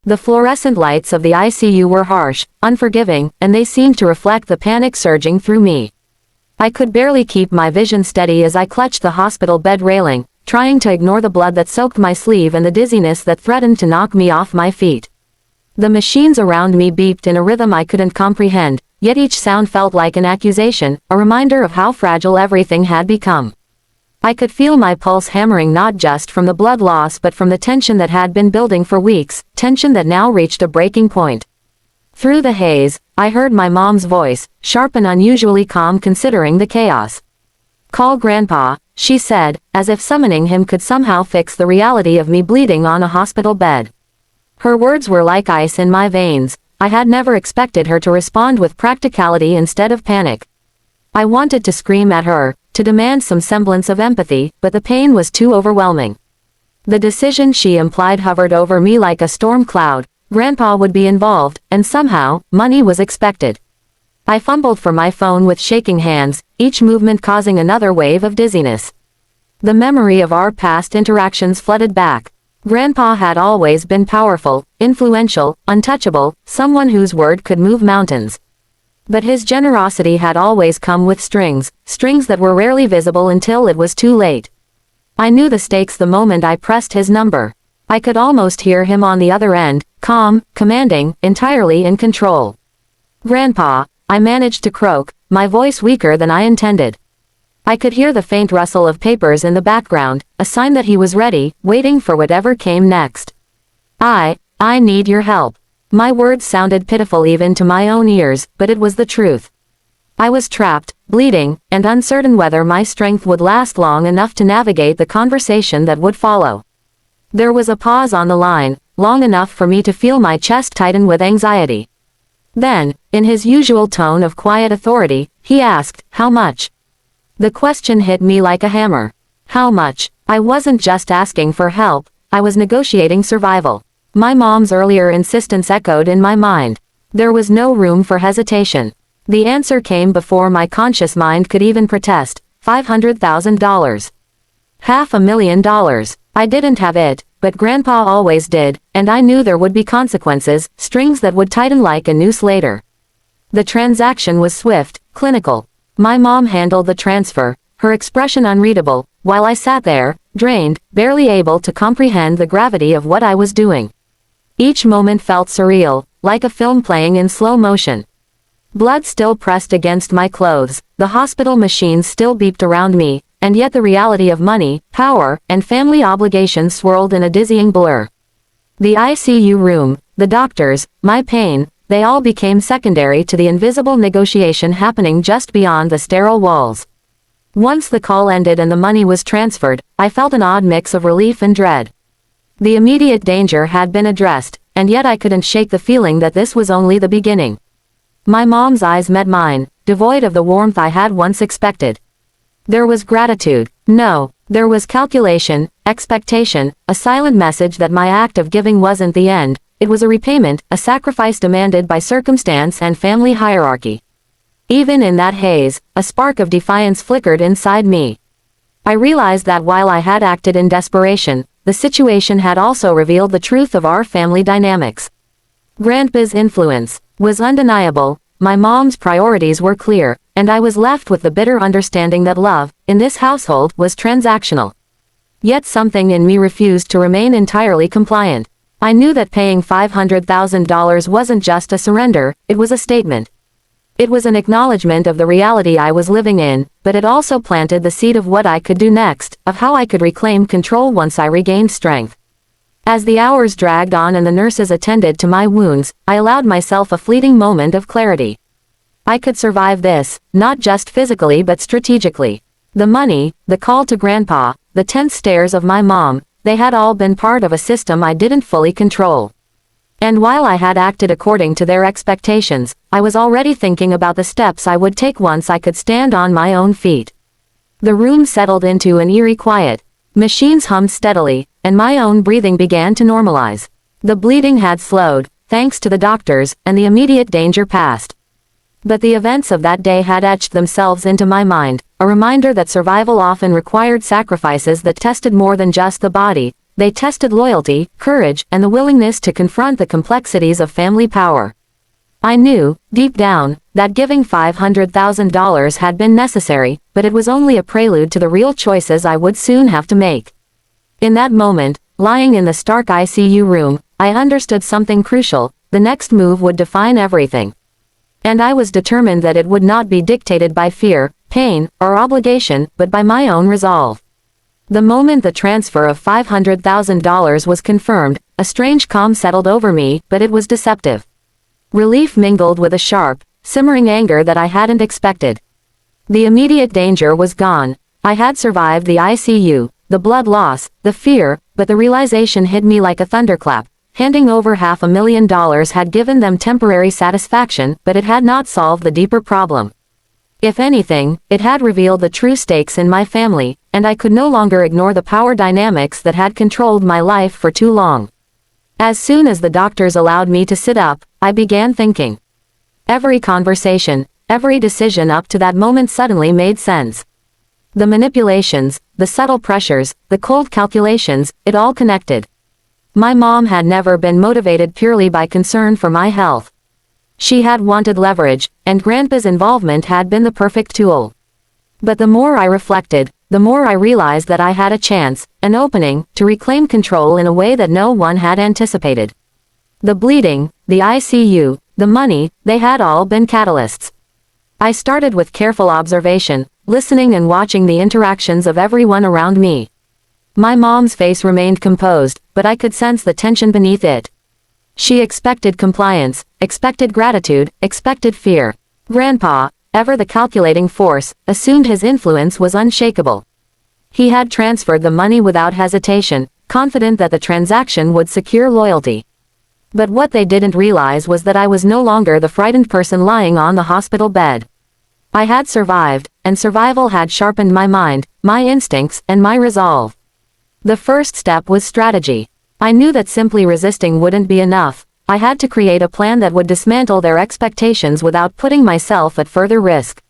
The fluorescent lights of the ICU were harsh, unforgiving, and they seemed to reflect the panic surging through me. I could barely keep my vision steady as I clutched the hospital bed railing, trying to ignore the blood that soaked my sleeve and the dizziness that threatened to knock me off my feet. The machines around me beeped in a rhythm I couldn't comprehend, yet each sound felt like an accusation, a reminder of how fragile everything had become. I could feel my pulse hammering not just from the blood loss but from the tension that had been building for weeks, tension that now reached a breaking point. Through the haze, I heard my mom's voice, sharp and unusually calm considering the chaos. "Call Grandpa," she said, as if summoning him could somehow fix the reality of me bleeding on a hospital bed. Her words were like ice in my veins. I had never expected her to respond with practicality instead of panic. I wanted to scream at her, to demand some semblance of empathy, but the pain was too overwhelming. The decision she implied hovered over me like a storm cloud. Grandpa would be involved, and somehow, money was expected. I fumbled for my phone with shaking hands, each movement causing another wave of dizziness. The memory of our past interactions flooded back. Grandpa had always been powerful, influential, untouchable, someone whose word could move mountains. But his generosity had always come with strings that were rarely visible until it was too late. I knew the stakes the moment I pressed his number. I could almost hear him on the other end, calm, commanding, entirely in control. "Grandpa," I managed to croak, my voice weaker than I intended. I could hear the faint rustle of papers in the background, a sign that he was ready, waiting for whatever came next. I need your help." My words sounded pitiful even to my own ears, but it was the truth. I was trapped, bleeding, and uncertain whether my strength would last long enough to navigate the conversation that would follow. There was a pause on the line, long enough for me to feel my chest tighten with anxiety. Then, in his usual tone of quiet authority, he asked, "How much?" The question hit me like a hammer. How much? I wasn't just asking for help, I was negotiating survival. My mom's earlier insistence echoed in my mind. There was no room for hesitation. The answer came before my conscious mind could even protest: $500,000. $500,000. I didn't have it, but Grandpa always did, and I knew there would be consequences, strings that would tighten like a noose later. The transaction was swift, clinical. My mom handled the transfer, her expression unreadable, while I sat there, drained, barely able to comprehend the gravity of what I was doing. Each moment felt surreal, like a film playing in slow motion. Blood still pressed against my clothes, the hospital machines still beeped around me, and yet the reality of money, power, and family obligations swirled in a dizzying blur. The ICU room, the doctors, my pain, they all became secondary to the invisible negotiation happening just beyond the sterile walls. Once the call ended and the money was transferred, I felt an odd mix of relief and dread. The immediate danger had been addressed, and yet I couldn't shake the feeling that this was only the beginning. My mom's eyes met mine, devoid of the warmth I had once expected. There was gratitude. No, there was calculation, expectation, a silent message that my act of giving wasn't the end, it was a repayment, a sacrifice demanded by circumstance and family hierarchy. Even in that haze, a spark of defiance flickered inside me. I realized that while I had acted in desperation, the situation had also revealed the truth of our family dynamics. Grandpa's influence was undeniable, my mom's priorities were clear, and I was left with the bitter understanding that love, in this household, was transactional. Yet something in me refused to remain entirely compliant. I knew that paying $500,000 wasn't just a surrender, it was a statement. It was an acknowledgement of the reality I was living in, but it also planted the seed of what I could do next, of how I could reclaim control once I regained strength. As the hours dragged on and the nurses attended to my wounds, I allowed myself a fleeting moment of clarity. I could survive this, not just physically but strategically. The money, the call to Grandpa, the tense stares of my mom, they had all been part of a system I didn't fully control. And while I had acted according to their expectations, I was already thinking about the steps I would take once I could stand on my own feet. The room settled into an eerie quiet. Machines hummed steadily, and my own breathing began to normalize. The bleeding had slowed, thanks to the doctors, and the immediate danger passed. But the events of that day had etched themselves into my mind, a reminder that survival often required sacrifices that tested more than just the body, they tested loyalty, courage, and the willingness to confront the complexities of family power. I knew, deep down, that giving $500,000 had been necessary, but it was only a prelude to the real choices I would soon have to make. In that moment, lying in the stark ICU room, I understood something crucial: the next move would define everything. And I was determined that it would not be dictated by fear, pain, or obligation, but by my own resolve. The moment the transfer of $500,000 was confirmed, a strange calm settled over me, but it was deceptive. Relief mingled with a sharp, simmering anger that I hadn't expected. The immediate danger was gone. I had survived the ICU, the blood loss, the fear, but the realization hit me like a thunderclap. Handing over $500,000 had given them temporary satisfaction, but it had not solved the deeper problem. If anything, it had revealed the true stakes in my family, and I could no longer ignore the power dynamics that had controlled my life for too long. As soon as the doctors allowed me to sit up, I began thinking. Every conversation, every decision up to that moment suddenly made sense. The manipulations, the subtle pressures, the cold calculations, it all connected. My mom had never been motivated purely by concern for my health. She had wanted leverage, and Grandpa's involvement had been the perfect tool. But the more I reflected, the more I realized that I had a chance, an opening, to reclaim control in a way that no one had anticipated. The bleeding, the ICU, the money, they had all been catalysts. I started with careful observation, listening and watching the interactions of everyone around me. My mom's face remained composed, but I could sense the tension beneath it. She expected compliance, expected gratitude, expected fear. Grandpa, ever the calculating force, assumed his influence was unshakable. He had transferred the money without hesitation, confident that the transaction would secure loyalty. But what they didn't realize was that I was no longer the frightened person lying on the hospital bed. I had survived, and survival had sharpened my mind, my instincts, and my resolve. The first step was strategy. I knew that simply resisting wouldn't be enough. I had to create a plan that would dismantle their expectations without putting myself at further risk.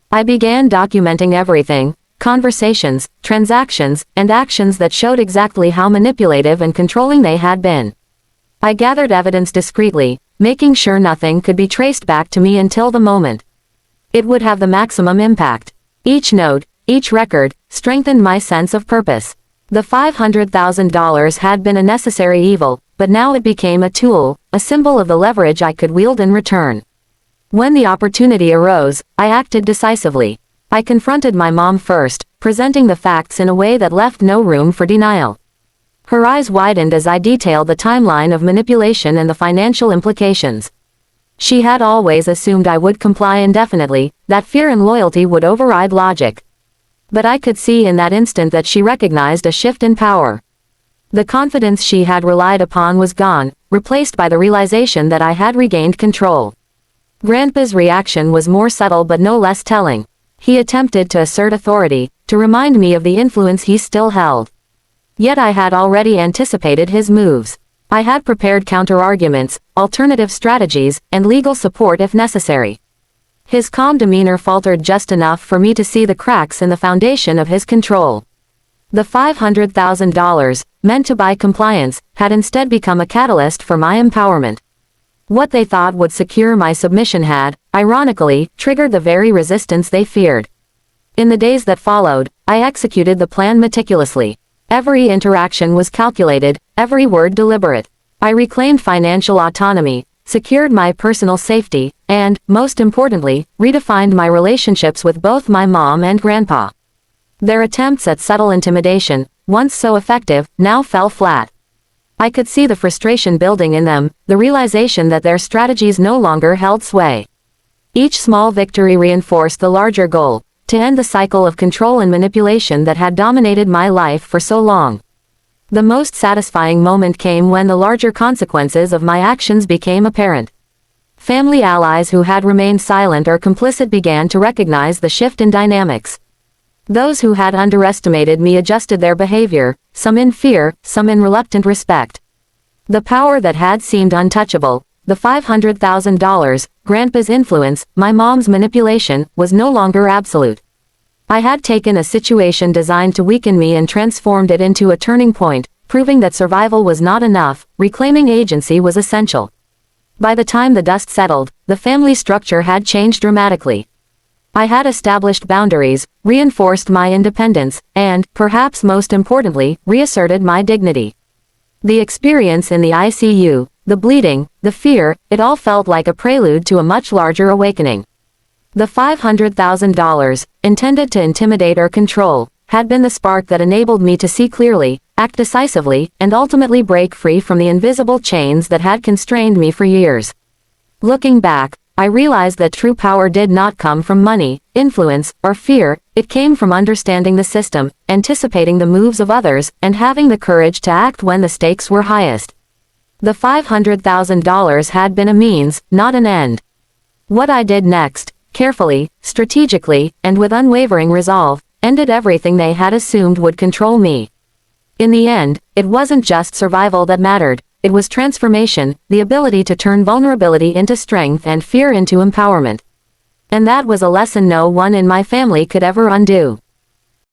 I began documenting everything: conversations, transactions, and actions that showed exactly how manipulative and controlling they had been. I gathered evidence discreetly, making sure nothing could be traced back to me until the moment it would have the maximum impact. Each note, each record, strengthened my sense of purpose. The $500,000 had been a necessary evil, but now it became a tool, a symbol of the leverage I could wield in return. When the opportunity arose, I acted decisively. I confronted my mom first, presenting the facts in a way that left no room for denial. Her eyes widened as I detailed the timeline of manipulation and the financial implications. She had always assumed I would comply indefinitely, that fear and loyalty would override logic. But I could see in that instant that she recognized a shift in power. The confidence she had relied upon was gone, replaced by the realization that I had regained control. Grandpa's reaction was more subtle but no less telling. He attempted to assert authority, to remind me of the influence he still held. Yet I had already anticipated his moves. I had prepared counter-arguments, alternative strategies, and legal support if necessary. His calm demeanor faltered just enough for me to see the cracks in the foundation of his control. The $500,000, meant to buy compliance, had instead become a catalyst for my empowerment. What they thought would secure my submission had, ironically, triggered the very resistance they feared. In the days that followed, I executed the plan meticulously. Every interaction was calculated, every word deliberate. I reclaimed financial autonomy, secured my personal safety, and, most importantly, redefined my relationships with both my mom and grandpa. Their attempts at subtle intimidation, once so effective, now fell flat. I could see the frustration building in them, the realization that their strategies no longer held sway. Each small victory reinforced the larger goal: to end the cycle of control and manipulation that had dominated my life for so long. The most satisfying moment came when the larger consequences of my actions became apparent. Family allies who had remained silent or complicit began to recognize the shift in dynamics. Those who had underestimated me adjusted their behavior, some in fear, some in reluctant respect. The power that had seemed untouchable, the $500,000, Grandpa's influence, my mom's manipulation, was no longer absolute. I had taken a situation designed to weaken me and transformed it into a turning point, proving that survival was not enough, reclaiming agency was essential. By the time the dust settled, the family structure had changed dramatically. I had established boundaries, reinforced my independence, and, perhaps most importantly, reasserted my dignity. The experience in the ICU, the bleeding, the fear, it all felt like a prelude to a much larger awakening. The $500,000, intended to intimidate or control, had been the spark that enabled me to see clearly, act decisively, and ultimately break free from the invisible chains that had constrained me for years. Looking back, I realized that true power did not come from money, influence, or fear. It came from understanding the system, anticipating the moves of others, and having the courage to act when the stakes were highest. The $500,000 had been a means, not an end. What I did next, carefully, strategically, and with unwavering resolve, ended everything they had assumed would control me. In the end, it wasn't just survival that mattered. It was transformation, the ability to turn vulnerability into strength and fear into empowerment. And that was a lesson no one in my family could ever undo.